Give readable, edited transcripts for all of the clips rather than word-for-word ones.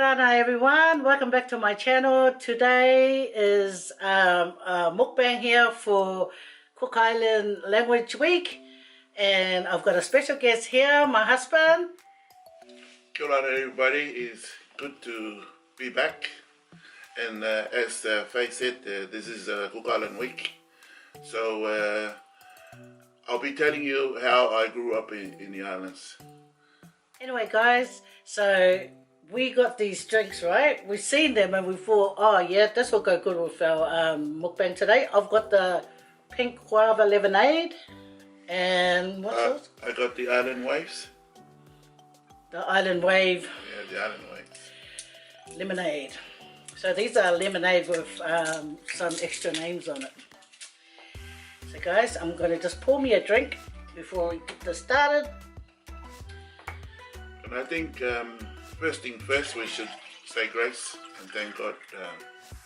Orana everyone, welcome back to my channel. Today is a mukbang here for Cook Island Language Week, and I've got a special guest here, my husband. Kia ora everybody, it's good to be back, and as Faye said, this is Cook Island Week, so I'll be telling you how I grew up in the islands. Anyway guys, so we got these drinks, right? We've seen them and we thought, oh yeah, this will go good with our mukbang today. I've got the pink guava lemonade, and what's else? I got the island waves. The Island Wave. Yeah, the island waves. Lemonade. So these are lemonade with some extra names on it. So guys, I'm going to just pour me a drink before we get this started. And I think first thing first, we should say grace and thank God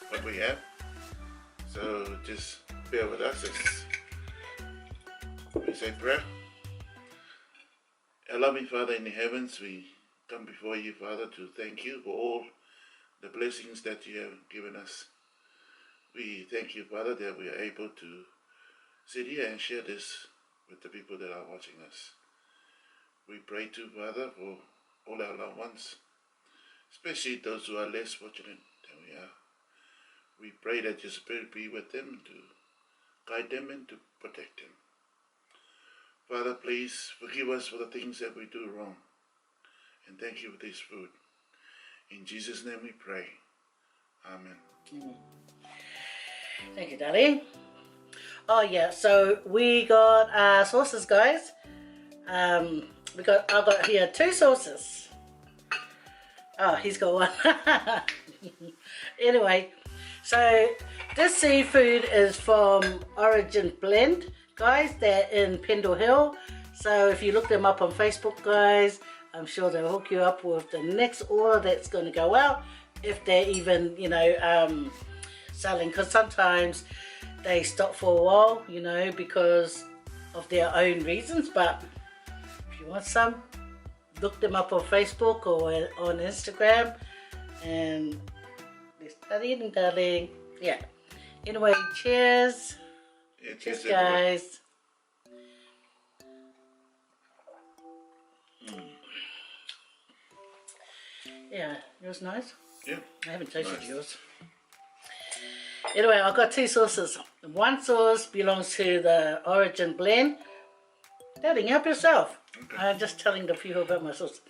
what we have. So just bear with us as we say prayer. Our loving Father in the heavens, we come before you, Father, to thank you for all the blessings that you have given us. We thank you, Father, that we are able to sit here and share this with the people that are watching us. We pray too, Father, for all our loved ones, especially those who are less fortunate than we are. We pray that your Spirit be with them to guide them and to protect them. Father, please forgive us for the things that we do wrong, and thank you for this food. In Jesus' name we pray. Amen. Thank you, darling. Oh yeah, so we got sauces, guys. I've got here 2 sauces. Oh, he's got one. Anyway, so this seafood is from Origin Blend, guys. They're in Pendle Hill. So if you look them up on Facebook, guys, I'm sure they'll hook you up with the next order that's going to go out, if they're even, you know, selling. Because sometimes they stop for a while, you know, because of their own reasons. But if you want some, look them up on Facebook or on Instagram, and let's start eating, darling. Yeah. Anyway, cheers. Yeah, Cheers, guys. Yeah, yours nice? Yeah. I haven't tasted Nice. yours. Anyway, I've got 2 sauces. One sauce belongs to the Origin Blend. Darling, help yourself. Okay. I'm just telling the people about my sauce.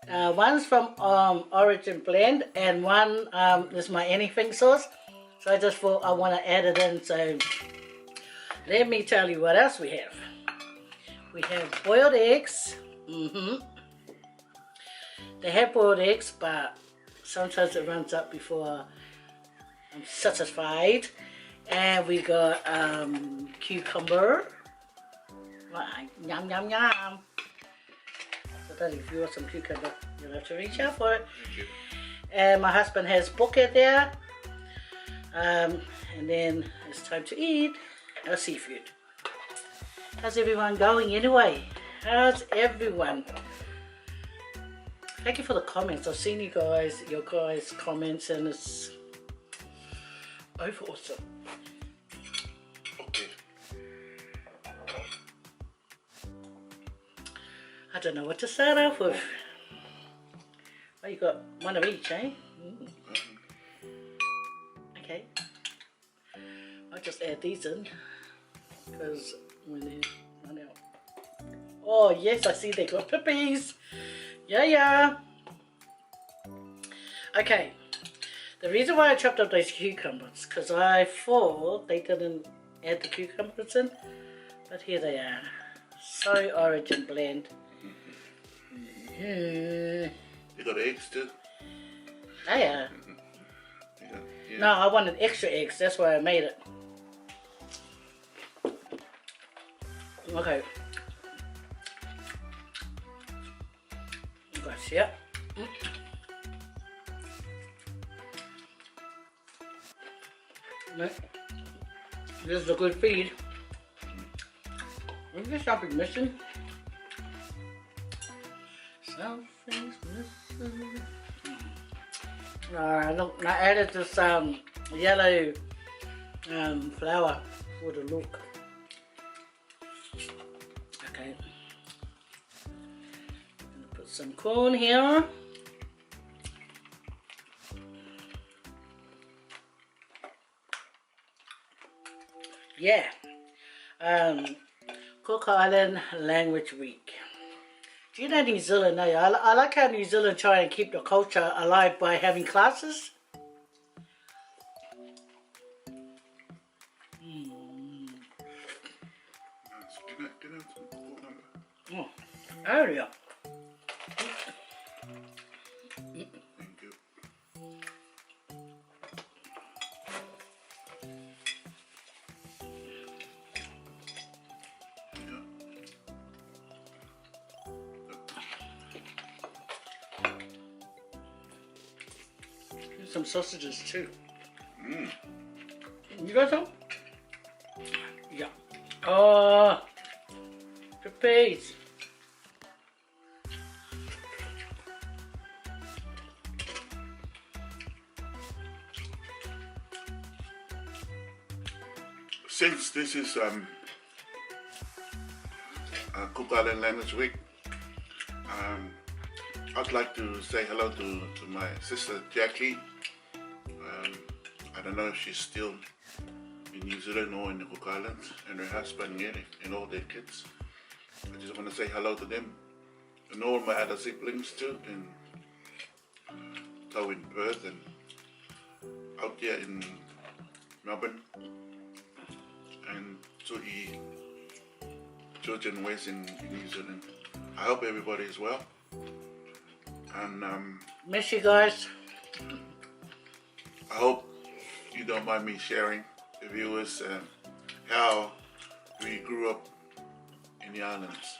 One's from Origin Blend, and one is my anything sauce. So I just thought I want to add it in. So let me tell you what else we have. We have boiled eggs. They have boiled eggs, but sometimes it runs up before I'm satisfied. And we got cucumber. Right, yum yum yum. So that if you want some cucumber, you'll have to reach out for it. Thank you. And my husband has bucket there. And then it's time to eat our seafood. How's everyone going anyway? How's everyone? Thank you for the comments. I've seen you guys, your guys' comments, and it's awesome. Okay. I don't know what to start off with. Oh, you got one of each, eh? Okay. I'll just add these in, because when they run out. Oh yes, I see they got pippies. Yeah. Okay. The reason why I chopped up those cucumbers, because I thought they didn't add the cucumbers in, but here they are. So Origin Blend. You got eggs too? Oh yeah. Yeah. No, I wanted extra eggs. That's why I made it. Okay. Guys, yeah. This is a good feed. Is there something missing? Something's missing. Look, I added this yellow flour for the look. Okay. I'm gonna put some corn here. Yeah. Cook Island Language Week. Do you know New Zealand? I like how New Zealand try and keep the culture alive by having classes. Oh, earlier. Thank you. Some sausages too. You got some? Yeah. Oh, puppies. Since this is Cook Island Language Week, I'd like to say hello to my sister Jackie. I don't know if she's still in New Zealand or in the Cook Islands, and her husband Gary and all their kids. I just want to say hello to them and all my other siblings too, and so in Perth and out here in Melbourne, and to the children West in New Zealand. I hope everybody is well. And Miss you guys. I hope you don't mind me sharing the viewers how we grew up in the islands.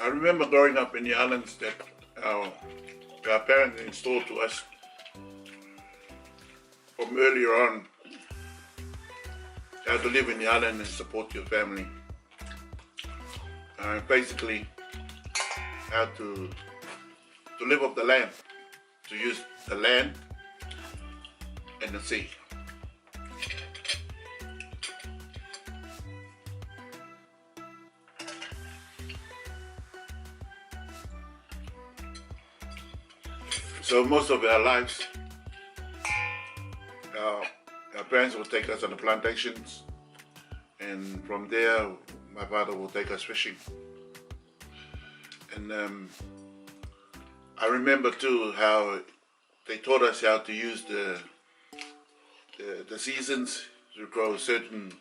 I remember growing up in the islands that our parents installed to us from earlier on how to live in the island and support your family. Basically, how to live off the land, to use the land and the sea. So most of our lives, our parents will take us on the plantations, and from there my father will take us fishing. And I remember too how they taught us how to use the seasons to grow certain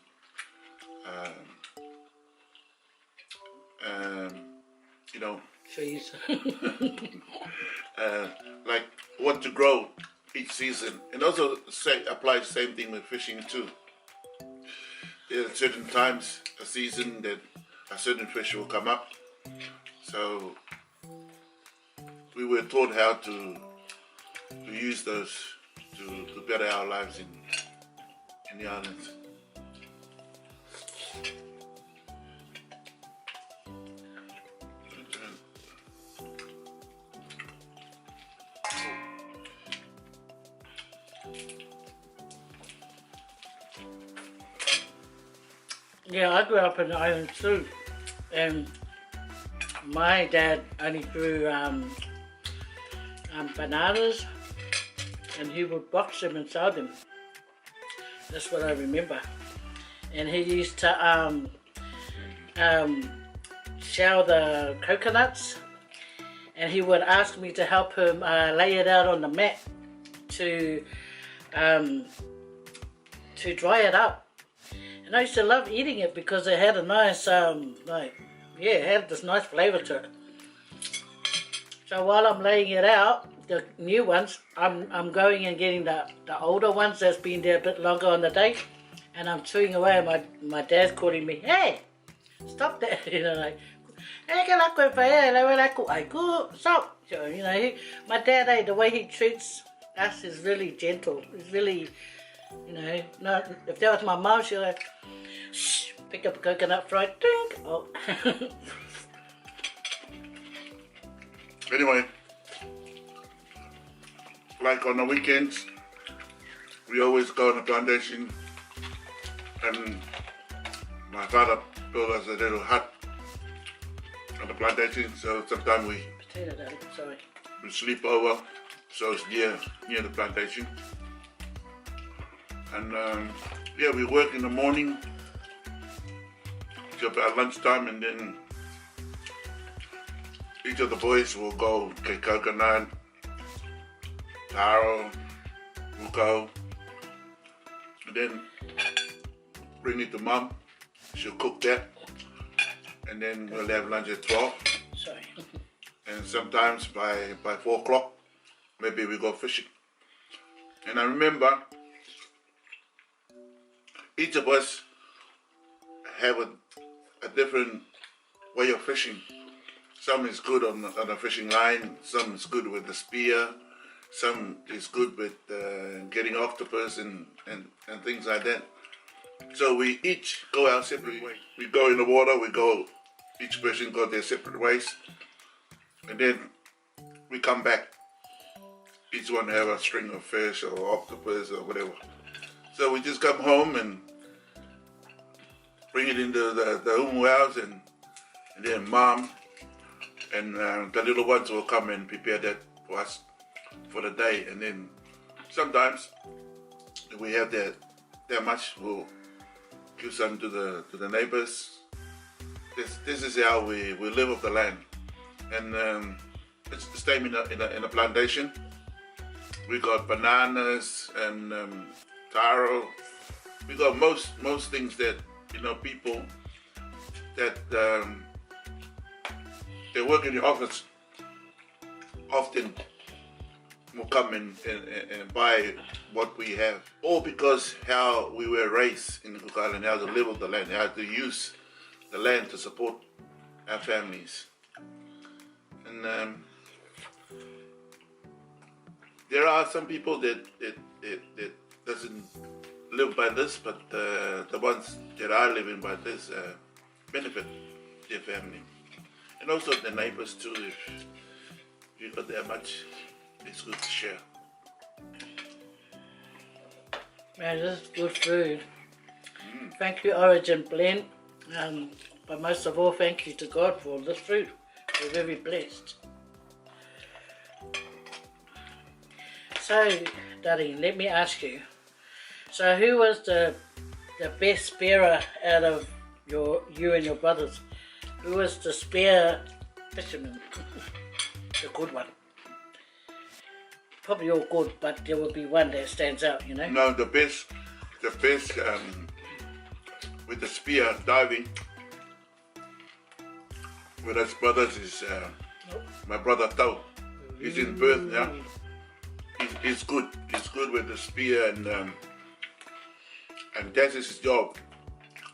you know, Trees. like what to grow each season, and also apply the same thing with fishing too. There are certain times a season that a certain fish will come up, so we were taught how to use those to better our lives in the islands. Yeah, I grew up in the island too, and my dad only grew bananas, and he would box them and sell them. That's what I remember. And he used to shell the coconuts, and he would ask me to help him lay it out on the mat to dry it up. And I used to love eating it because it had a nice, it had this nice flavour to it. So while I'm laying it out, the new ones, I'm going and getting the older ones that's been there a bit longer on the date, and I'm chewing away. My dad's calling me, hey, stop that, you know, like, hey, stop. So, you know, my dad, the way he treats us is really gentle. It's really, you know, not, if that was my mum, she'd like, shh, pick up a coconut fried drink. Oh. Anyway, like on the weekends, we always go on the plantation, and my father built us a little hut on the plantation, so sometimes Potato, Daddy, sorry. we sleep over, so it's near the plantation. And yeah, we work in the morning till about lunchtime, and then each of the boys will go get coconut, taro, will go, and then bring it to Mum. She'll cook that, and then we'll have lunch at 12. Sorry. And sometimes by 4 o'clock, maybe we go fishing. And I remember each of us have a different way of fishing. Some is good on a fishing line, some is good with the spear, some is good with getting octopus and things like that. So we each go our separate ways. We go in the water, each person go their separate ways, and then we come back. Each one have a string of fish or octopus or whatever. So we just come home and bring it into the home house, and then Mom and the little ones will come and prepare that for us for the day. And then sometimes if we have that much, we'll give some to the neighbors. This is how we live off the land. And it's the same in a plantation. We got bananas and taro. We got most things that people that they work in the office often will come and buy what we have, all because how we were raised in the Cook Island, how to live off the land, how to use the land to support our families. And there are some people that doesn't live by this, but the ones that are living by this benefit their family, and also the neighbors too. If you got that much, it's good to share. Man, this is good food. Thank you, Origin Blend. But most of all, thank you to God for this food. We're very blessed. So, darling, let me ask you. So, who was the best spearer out of you and your brothers? Who was the spear fisherman? The good one. Probably all good, but there will be one that stands out, you know. No, the best with the spear diving with us brothers is my brother Tau. He's in Perth, yeah. He's good. He's good with the spear, and that is his job.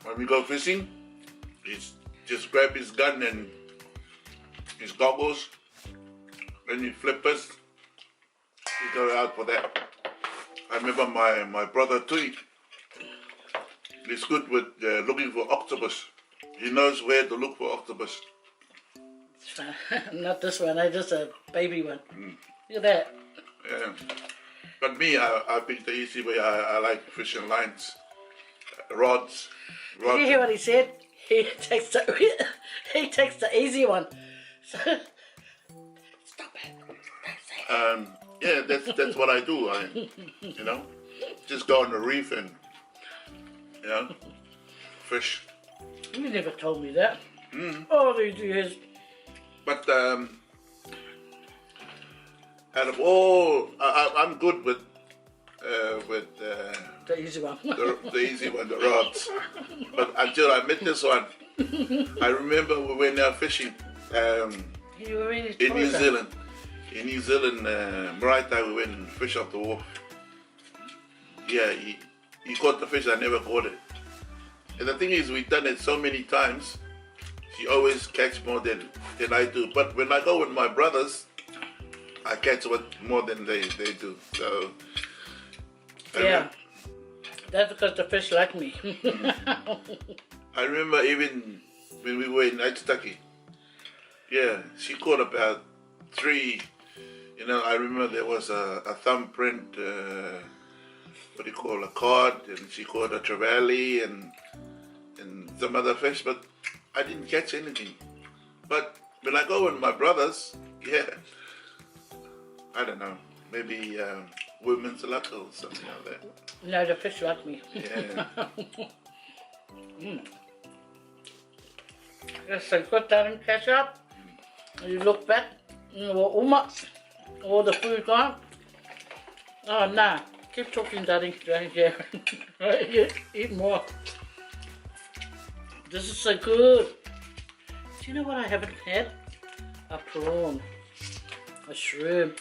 When we go fishing, he's just grab his gun and his goggles, and he flip us. We go out for that. I remember my brother Tui. He's good with looking for octopus. He knows where to look for octopus. Not this one, just a baby one. Look at that. Yeah. But me, I picked the easy way. I like fishing lines, rods. Did you hear what he said? He takes the easy one. So, stop it. Yeah, that's what I do. Just go on the reef and fish. You never told me that. All these years. But out of all, I'm good with the easy one. the easy one, the rods. But until I met this one, I remember we went out fishing You were really in New Zealand. In New Zealand, Maraetai, we went and fished off the wharf. Yeah, he caught the fish, I never caught it. And the thing is, we've done it so many times, she always catch more than I do. But when I go with my brothers, I catch more than they do. So yeah, that's because the fish like me. I remember even when we were in Aitutaki, yeah, she caught about 3, you know, I remember there was a thumbprint, what do you call, a card, and she called a trevally and some other fish, but I didn't catch anything. But when I go with my brothers, yeah, I don't know, maybe women's luck or something like that. No, the fish like me. Yeah. That's so good, darling, catch up. You look back, all the food gone. Oh, nah, keep talking, darling. Yeah. Eat more. This is so good. Do you know what I haven't had? A prawn, a shrimp.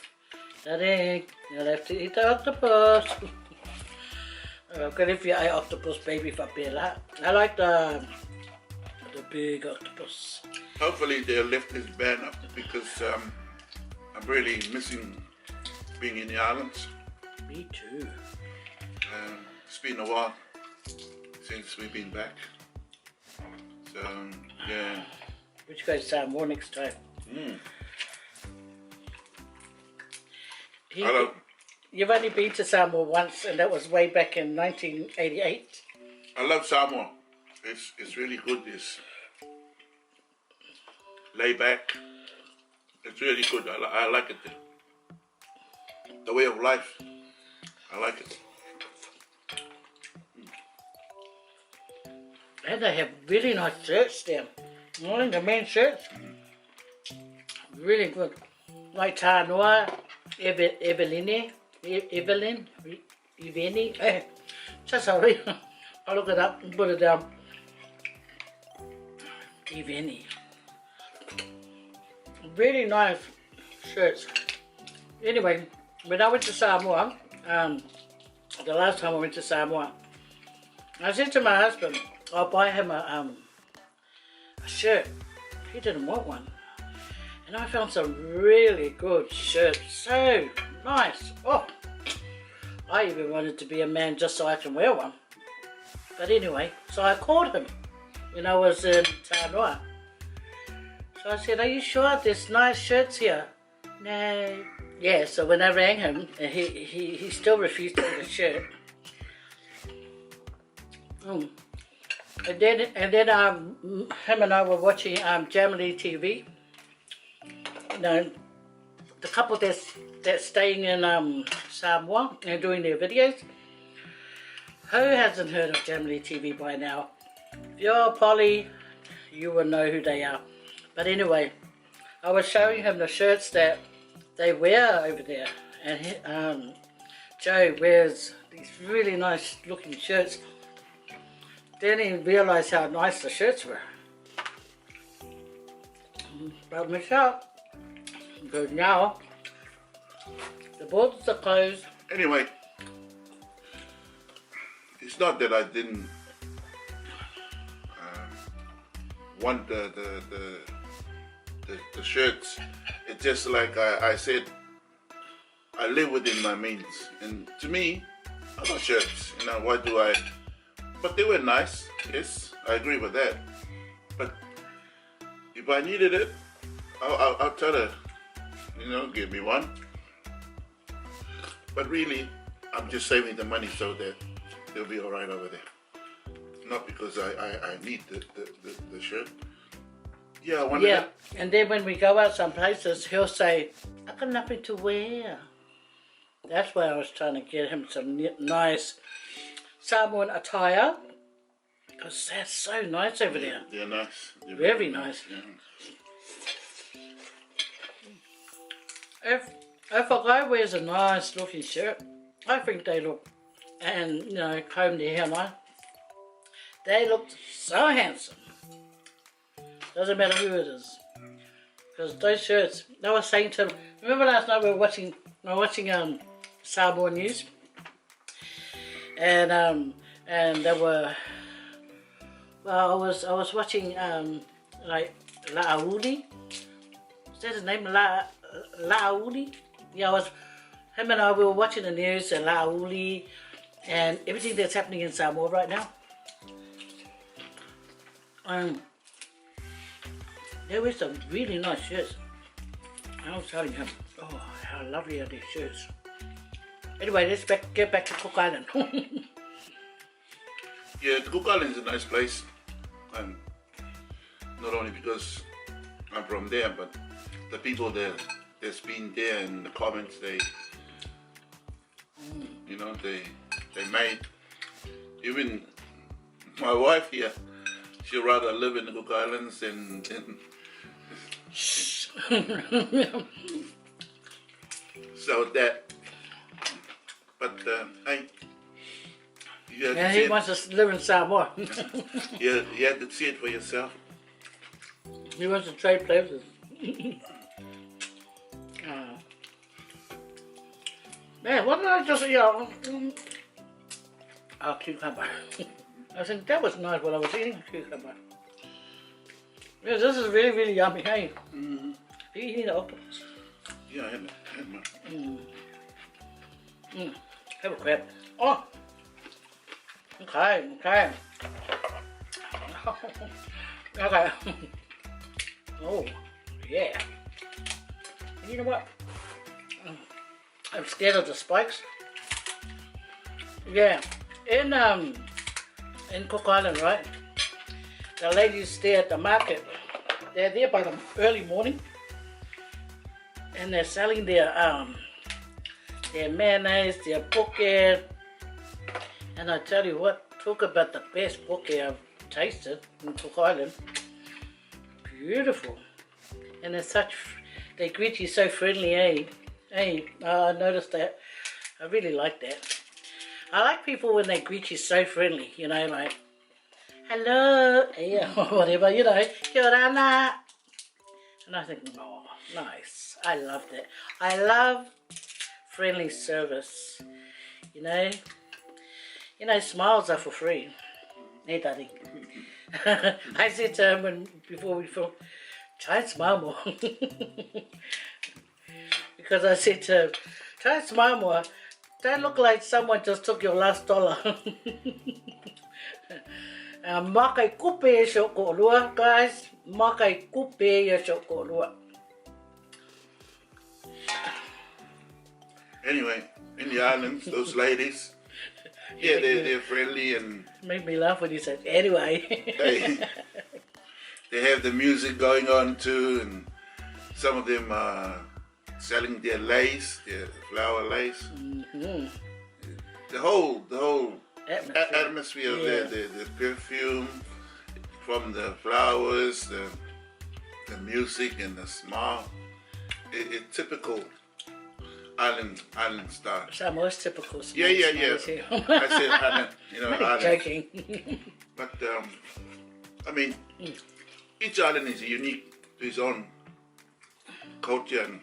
Darling, you'll have to eat the octopus. If you ate octopus, baby, for Bella. I like the big octopus. Hopefully they'll lift this ban up because I'm really missing being in the islands. Me too. It's been a while since we've been back. So, yeah. We should go to Samoa next time. Hello. You've only been to Samoa once, and that was way back in 1988. I love Samoa. It's really good. It's lay back. It's really good. I like it there. The way of life. I like it. And they have really nice shirts there. The men's shirts. Really good. Like Tanoa, Evelyn, Eveni. Just sorry. I'll look it up and put it down. Eveni. Really nice shirts. Anyway, when I went to Samoa, the last time I went to Samoa, I said to my husband, I'll buy him a shirt. He didn't want one. And I found some really good shirts. So nice. Oh, I even wanted to be a man just so I can wear one. But anyway, so I called him when I was in Tanoa. So I said, are you sure there's nice shirts here? No. Yeah, so when I rang him, he still refused to get a shirt. And then him and I were watching Jamily TV. You know, the couple that's staying in Samoa and doing their videos. Who hasn't heard of Jamily TV by now? If you're Polly, you will know who they are. But anyway, I was showing him the shirts that they wear over there, and Joe wears these really nice looking shirts. Then he realised how nice the shirts were. But Michelle, because now the borders are closed. Anyway, it's not that I didn't want the shirts. It's just like I said, I live within my means, and to me, I got shirts. You know, why do I? But they were nice. Yes, I agree with that. But if I needed it, I'll tell her, you know, give me one. But really, I'm just saving the money so that they'll be all right over there. Not because I need the shirt. Yeah, I wanted it. And then when we go out some places, he'll say, I got nothing to wear. That's why I was trying to get him some nice Samoan attire. Because that's so nice over there. They're nice. They're very nice. Yeah. If a guy wears a nice looking shirt, I think they look, and you know, comb their hair nice, they look so handsome. Doesn't matter who it is. Because those shirts, I was saying to them, remember last night we were watching Samoa News? And they were, well, I was watching like La'auli. Is that his name? La'auli? Yeah, him and I, we were watching the news and La'auli and everything that's happening in Samoa right now. There were some really nice shirts. I'm telling you, oh, how lovely are these shirts. Anyway, let's get back to Cook Island. Yeah, Cook Island is a nice place. And not only because I'm from there, but the people that's been there in the comments, they made. Even my wife here, she'd rather live in the Cook Islands than so that. But hey, you have to see he wants to live in Samoa. you have to see it for yourself. He wants to trade places. Man, what did I just eat? Oh, cucumber. I think that was nice what I was eating, cucumber. Yeah, this is really, really yummy, hey? Mm-hmm. You eating the octopus? Yeah, I had mine. Have a crab. Oh! Okay. Okay. Oh, yeah. You know what? I'm scared of the spikes. Yeah, in Cook Island, right? The ladies there at the market, they're there by the early morning, and they're selling their mayonnaise, their poke, and I tell you what, talk about the best poke I've tasted in Cook Island. Beautiful, and they greet you so friendly, eh? Hey, I noticed that. I really like that. I like people when they greet you so friendly, you know, like, hello, yeah, or whatever, you know, Kia Orana. And I think, oh, nice. I love that. I love friendly service, you know. You know, smiles are for free. Hey, Daddy. I said to him before we filmed, try and smile more. Because I said to him, try and smile more. Don't look like someone just took your last dollar. Makai kupe e shoko lua, guys. Makai kupe e shoko lua. Anyway, in the islands, those ladies, yeah, they're friendly and made me laugh when he said, anyway. they have the music going on too, and some of them are selling their lace, their flower lace. Mm-hmm. The whole atmosphere yeah. of the perfume from the flowers, the music and the smile. It's typical island style. Samoa's typical. Yeah. I said island, island. Joking. But I mean, each island is unique to its own culture. And,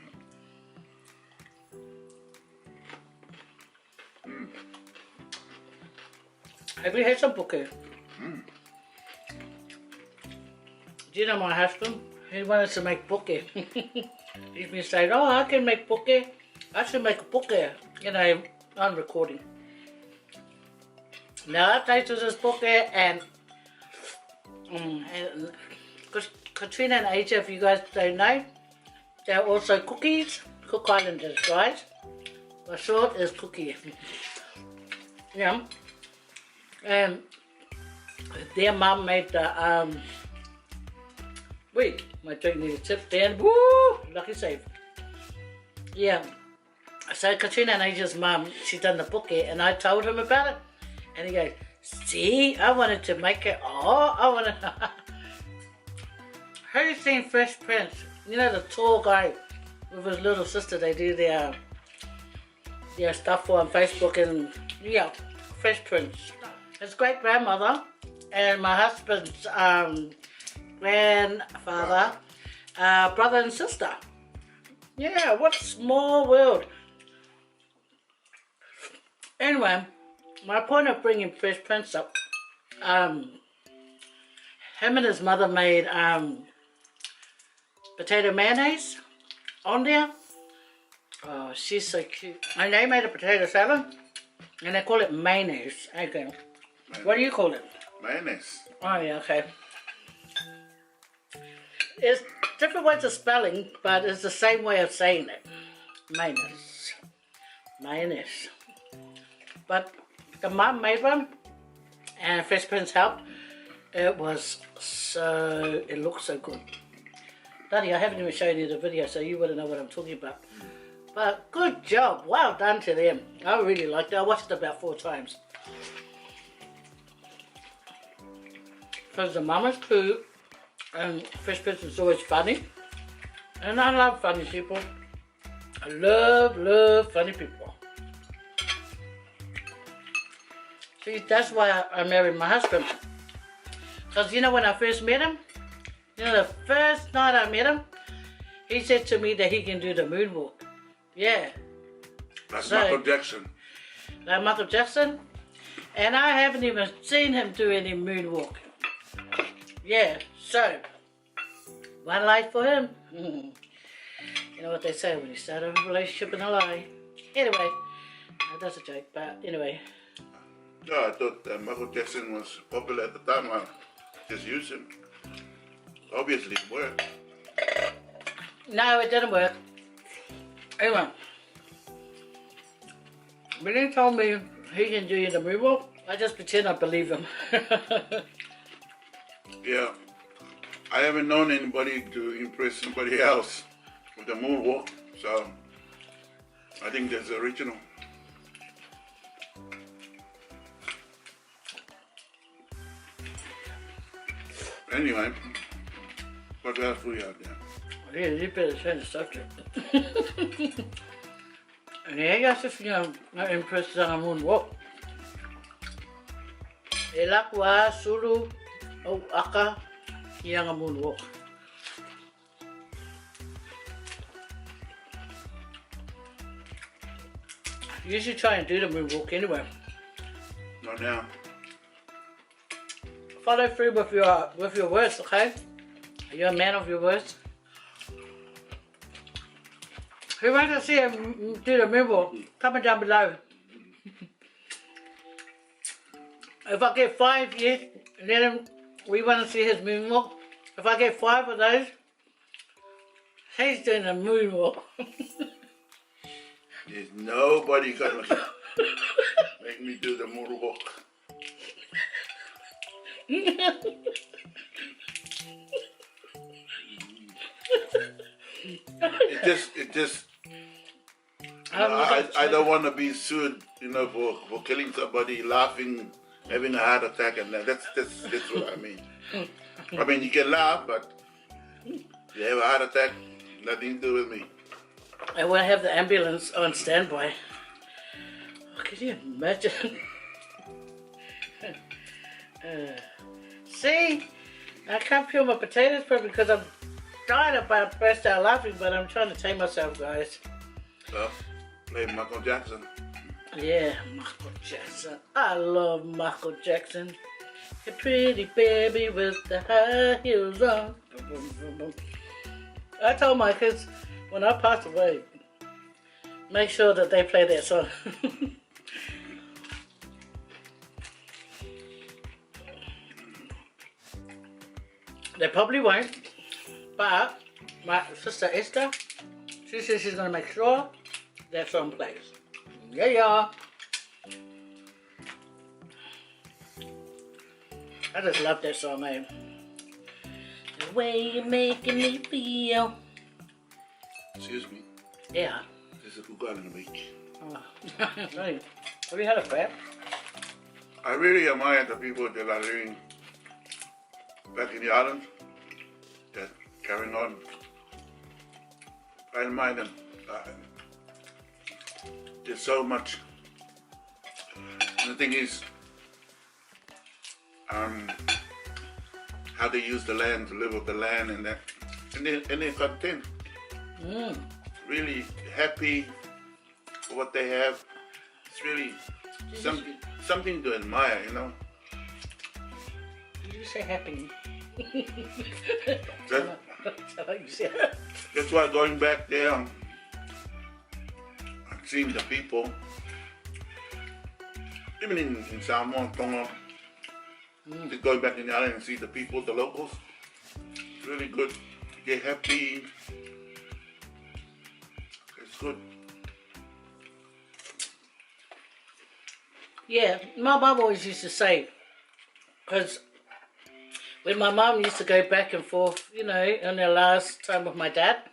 have you had some poke? Do you know my husband? He wanted to make poke. He's been saying, oh, I can make poke. I should make a poke, you know, on recording. Now I tasted this poke and KATRINA and AESHA, if you guys don't know, they're also cookies, Cook Islanders, guys. The short is cookie. Yeah. And their mum made the wait, my drink needs a tip then. Woo! Lucky save. Yeah. So KATRINA and AESHA's mum, she done the poke and I told him about it. And he goes, see, I wanted to make it. Oh, I wanted. Who's seen Fresh Prince? You know, the tall guy with his little sister, they do their stuff for on Facebook, and yeah, Fresh Prince. His great grandmother and my husband's grandfather, brother and sister. Yeah, what a small world. Anyway, my point of bringing Fresh Prince up, him and his mother made potato mayonnaise on there. Oh, she's so cute. And they made a potato salad, and they call it mayonnaise. Okay. What do you call it? Mayonnaise. Oh, yeah, okay. different ways of spelling, but it's the same way of saying it. Mayonnaise. Mayonnaise. But the mum made one, and Fresh Prince helped. It was so, it looked so good. Daddy, I haven't even shown you the video, so you wouldn't know what I'm talking about. But good job, well done to them. I really liked it. I watched it about 4 times. Because the mama's cool, and Fresh Prince is always funny. And I love funny people. I love funny people. See, that's why I married my husband. Because you know when I first met him, you know the first night I met him, he said to me that he can do the moonwalk. Yeah. That's Michael Jackson. Like Michael Jackson. And I haven't even seen him do any moonwalk. Yeah, so, one life for him. You know what they say when you start a relationship in a lie. Anyway, that's a joke, but anyway. No, I thought Michael Jackson was popular at the time. I just used him. Obviously it worked. No, it didn't work. Anyway, when he told me he can do the moonwalk, I just pretend I believe him. Yeah, I haven't known anybody to impress somebody else with the moonwalk, so I think that's original. Anyway, what else we have there? Yeah, you better change the subject. And yeah, guys, if you're not impressed on a moonwalk. Elakwa, Sulu, o Aka, Kia Manuia. You should try and do the moonwalk anyway. Not now. Follow through with your words, okay? Are you a man of your words? Who wants to see him do the moonwalk? Comment down below. If I get 5, yes, then we want to see his moonwalk. If I get 5 of those, he's doing a moonwalk. There's nobody gonna make me do the moonwalk. It just. I don't want to be sued, you know, for killing somebody, laughing, having a heart attack, and that's what I mean. I mean, you can laugh, but you have a heart attack, nothing to do with me. I want to have the ambulance on standby. Oh, can you imagine? See, I can't peel my potatoes probably because I'm dying about to burst out laughing, but I'm trying to tame myself, guys. Well, play Michael Jackson. Yeah, Michael Jackson. I love Michael Jackson. A pretty baby with the high heels on. I told my kids when I pass away, make sure that they play that song. They probably won't, but my sister Esther, she says she's going to make sure that song plays. Yeah. I just love that song, man. The way you're making me feel. Excuse me. Yeah. This is Google in the week. Oh. Have you had a crab? I really admire the people that are living back in the island, that carrying on. I admire them. There's so much. And the thing is, how they use the land to live with the land and that, and they're content. Really happy for what they have. It's really something to admire, you know. Did you say happy? That's why going back there and seeing the people, even in Samoa, Tonga, just going back in the island and see the people, the locals, it's really good. You get happy. It's good. Yeah, my mum always used to say, because when my mum used to go back and forth, you know, in her last time with my dad,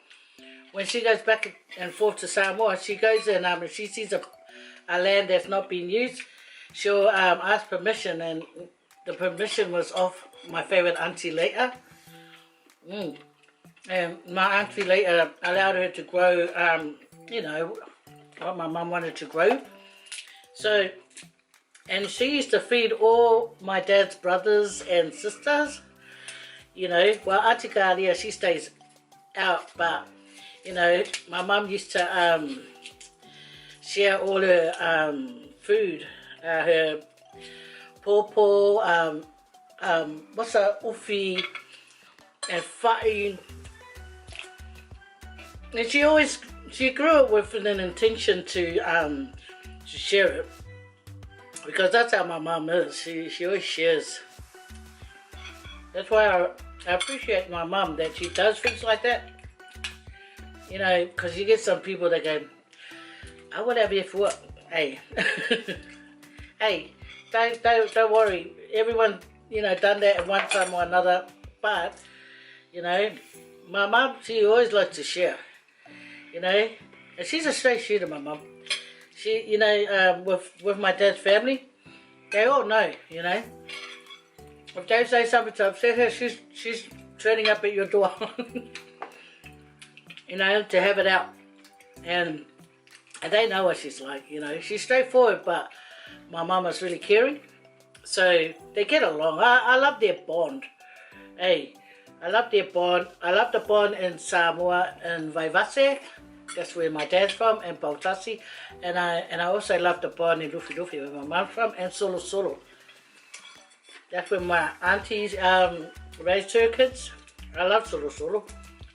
when she goes back and forth to Samoa, she goes in and she sees a land that's not being used, she'll ask permission, and the permission was off my favourite auntie later. And my auntie later allowed her to grow, you know, what my mum wanted to grow. So, and she used to feed all my dad's brothers and sisters, you know. Well, Auntie Kalia, she stays out, but, you know, my mum used to share all her food, her pawpaw, what's that, ufi, and fa'i. And she grew up with an intention to share it. Because that's how my mum is. She always shares. That's why I appreciate my mum, that she does things like that. You know, because you get some people that go, I would have you for what? Hey. Hey, don't worry. Everyone, you know, done that at one time or another. But, you know, my mum, she always likes to share. You know, and she's a straight shooter, my mum. She, you know, with my dad's family, they all know, you know. If they say something to upset her, she's turning up at your door, you know, to have it out. And they know what she's like, you know. She's straightforward, but my mum is really caring. So they get along. I love their bond. Hey, I love their bond. I love the bond in Samoa and Vaivase. That's where my dad's from, and Pautasi. And I also love the bond in Lufi Lufi, where my mum's from, and Solo Solo. That's where my aunties raised her kids. I love Solo Solo.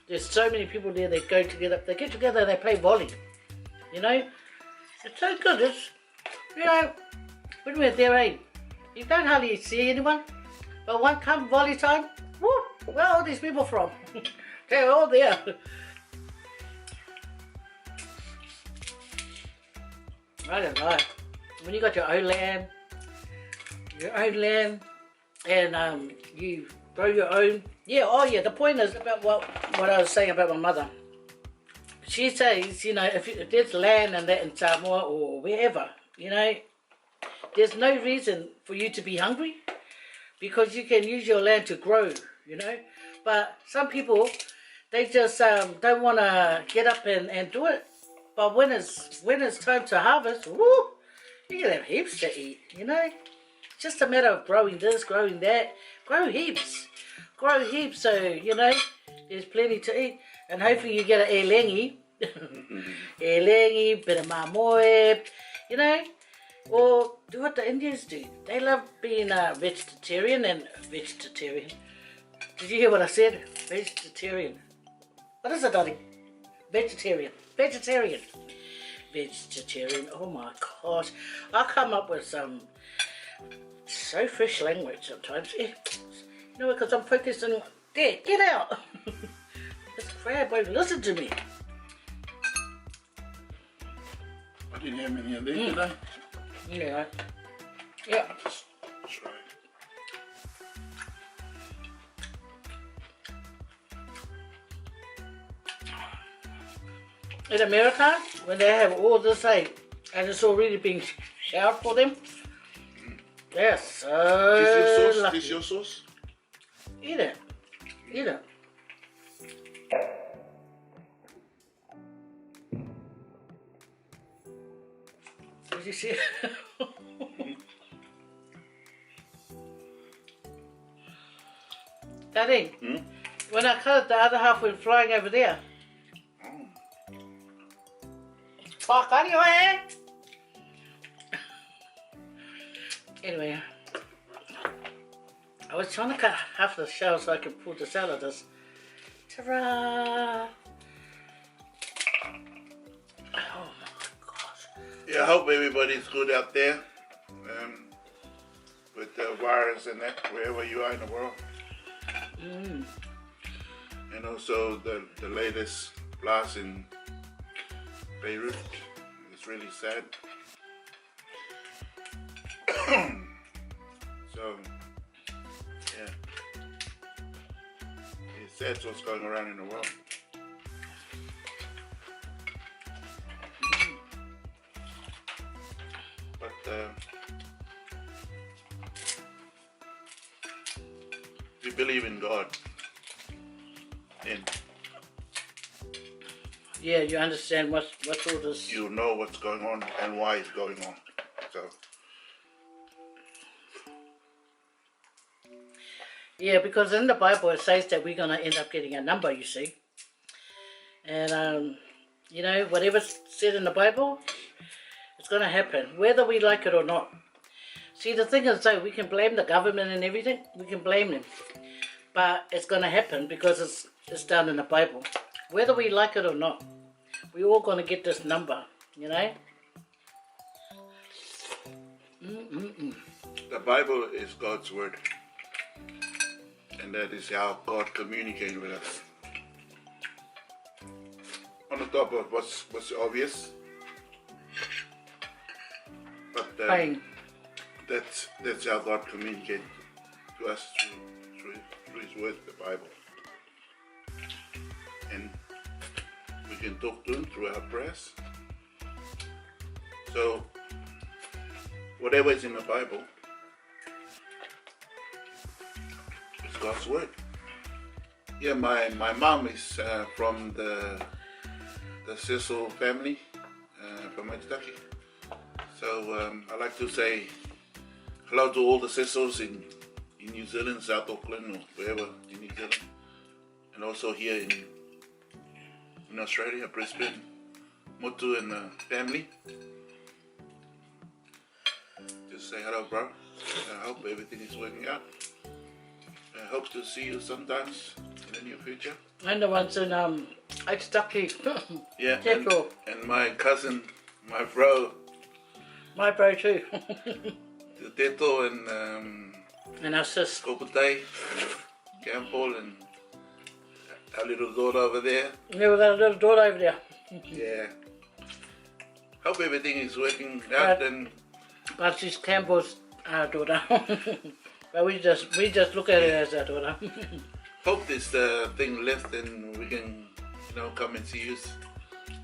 There's so many people there that go together. They get together and they play volley. You know? It's so good. It's, you know, when we're there, eh, you don't hardly see anyone. But one come volley time, whoo, where are all these people from? They're all there. I don't know. When you got your own land, and you grow your own. Yeah, oh yeah, the point is about what I was saying about my mother. She says, you know, if there's land and that in Samoa or wherever, you know, there's no reason for you to be hungry, because you can use your land to grow, you know. But some people, they just don't want to get up and do it. But when it's time to harvest, woo, you can have heaps to eat, you know. It's just a matter of growing this, growing that. Grow heaps. Grow heaps, so, you know, there's plenty to eat. And hopefully you get an elengi. Elengi, bit of mamoe, you know. Or do what the Indians do. They love being vegetarian and vegetarian. Did you hear what I said? Vegetarian. What is it, darling? Vegetarian. Vegetarian. Vegetarian. Oh my gosh. I come up with some so fresh language sometimes. You know, because I'm focused on... There, get out. This crab won't listen to me. I didn't have any of these today. Yeah. Yeah. That's right. In America, when they have all this, like, and it's already being showered for them, they're so lucky. This your sauce? Eat it. Eat it. Did you see it? Daddy, when I cut it, the other half went flying over there. Fuck out of your head! Anyway, I was trying to cut half the shell so I could pull the salad. Ta-ra! Oh my gosh. Yeah, I hope everybody's good out there. With the virus and that, wherever you are in the world. And And also the latest blast in Beirut. It's really sad. So, yeah. It's sad what's going around in the world. But we believe in God. And yeah, you understand what's all this. you know what's going on and why it's going on. So Yeah, because in the Bible it says that we're gonna end up getting a number, you see. And you know, whatever's said in the Bible, it's gonna happen, whether we like it or not. See, the thing is though, we can blame the government and everything, we can blame them. But it's gonna happen because it's down in the Bible. Whether we like it or not, we're all gonna get this number, you know? the Bible is God's word. And that is how God communicates with us. On the top of what's obvious. But that's how God communicates to us through His word, the Bible. And we can talk to Him through our prayers. So whatever is in the Bible is God's word. Yeah, my mom is from the Cecil family from Kentucky. So I like to say hello to all the Cecils in New Zealand, South Auckland, or wherever in New Zealand, and also here in Australia, Brisbane, Mutu and the family. Just say hello, bro. I hope everything is working out. I hope to see you sometimes in the near future. And the ones in Kentucky. Yeah, Careful. and my cousin, my bro. My bro too. The Teto And our sis. Koputai, Campbell, and our little daughter over there. Yeah, we've got a little daughter over there. Yeah. Hope everything is working out and But she's Campbell's daughter. But we just look at her as our daughter. hope this thing left and we can, come and see you.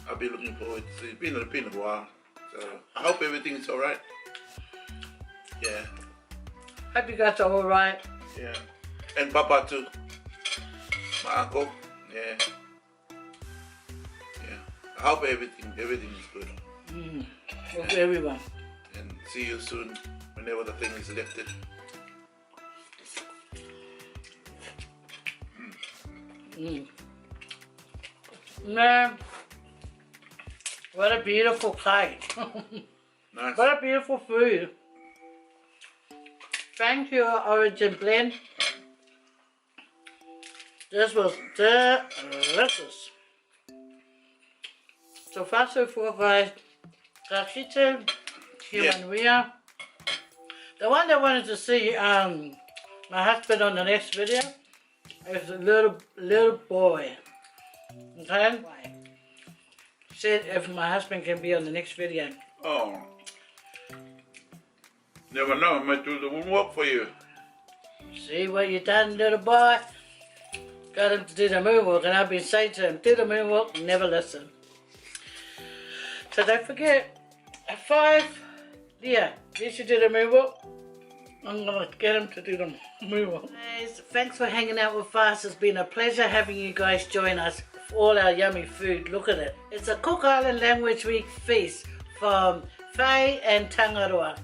I'll be looking forward to it. It's been a while. So I hope everything is alright. Yeah. Hope you guys are alright. Yeah. And Papa too. My uncle. Yeah. Yeah. I hope everything is good. With everyone. And see you soon whenever the thing is lifted. Man, what a beautiful kite. Nice. What a beautiful food. Thank you, Origin Blend. This was delicious. So far so forth, guys. Kia Manuia. The one that wanted to see my husband on the next video is a little boy. Okay? Said if my husband can be on the next video. Oh. Never know, I might do the homework for you. See what you done, little boy? Got him to do the moonwalk, and I've been saying to him, do the moonwalk, never listen. So don't forget, at 5, yeah, you should do the moonwalk. I'm gonna get him to do the moonwalk. Guys, thanks for hanging out with us. It's been a pleasure having you guys join us for all our yummy food. Look at it. It's a Cook Island Language Week feast from Faye and Tangaroa.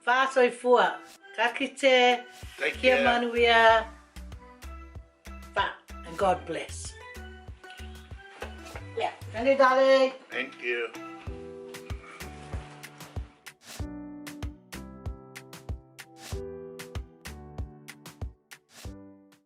Whāsoi fua, ka kite, Kia Manuia, and God bless. Yeah, thank you, darling. Thank you.